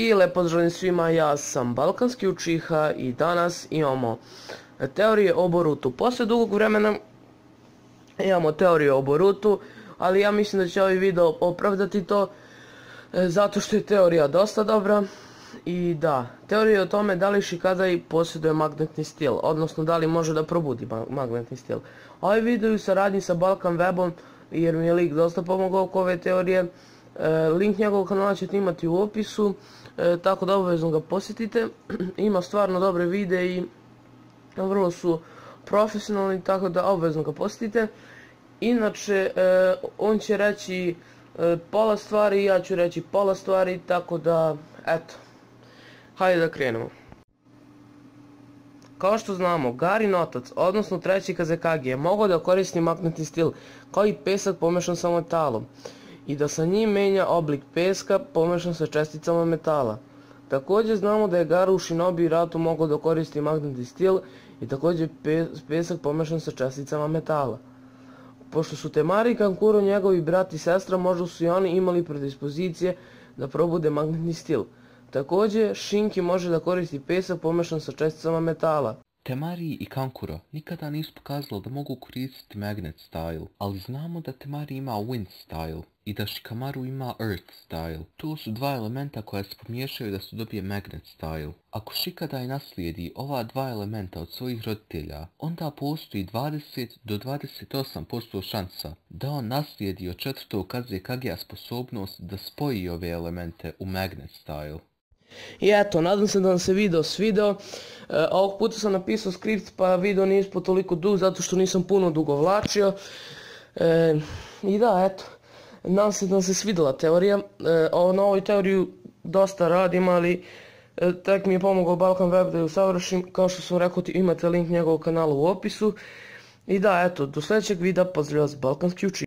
I lepo pozdrav svima, ja sam Balkanski Učiha i danas imamo teorije o Borutu. Posle dugog vremena imamo teorije o Borutu, ali ja mislim da će ovaj video opravdati to, zato što je teorija dosta dobra. I da, teorija je o tome da li Shikadai posjeduje magnetni stil, odnosno da li može da probudi magnetni stil. Ovaj video je u saradnji sa Balkan Webom, jer mi je lik dosta pomogao oko ove teorije. Link njegovog kanala ćete imati u opisu, tako da obavezno ga posjetite. Ima stvarno dobre videe i vrlo su profesionalni, tako da obavezno ga posjetite. Inače, on će reći pola stvari i ja ću reći pola stvari, tako da, eto, hajde da krenemo. Kao što znamo, Garin otac, odnosno treći Kazekage, je mogao da koristi magnetni stil, kao i pesak pomešan sa metalom, i da sa njim menja oblik peska pomešan sa česticama metala. Također znamo da je Gaara u Shinobi ratu mogao da koristi magnetni stil i također pesak pomešan sa česticama metala. Pošto su Temari i Kankuro njegovi brat i sestra, možda su i oni imali predispozicije da probude magnetni stil. Također, Shinki može da koristi pesak pomešan sa česticama metala. Temari i Kankuro nikada nisu pokazali da mogu koristiti Magnet Style, ali znamo da Temari ima Wind Style i da Shikamaru ima Earth Style. To su dva elementa koja se pomiješaju da se dobije Magnet Style. Ako Shikadai naslijedi ova dva elementa od svojih roditelja, onda postoji 20 do 28% šansa da on naslijedi od četvrtog Kazekagea sposobnost da spoji ove elemente u Magnet Style. I eto, nadam se da vam se video svideo. Ovog puta sam napisao skript, pa video nije ispod toliko dug, zato što nisam puno dugo vlačio. I da, eto, nadam se da vam se svidjela teorija. Na ovoj teoriju dosta radim, ali tek mi je pomogao Balkan Web da ju savršim. Kao što sam rekao, imate link njegovog kanala u opisu. I da, eto, do sljedećeg videa, pozdrav vas, Balkanski Učiha.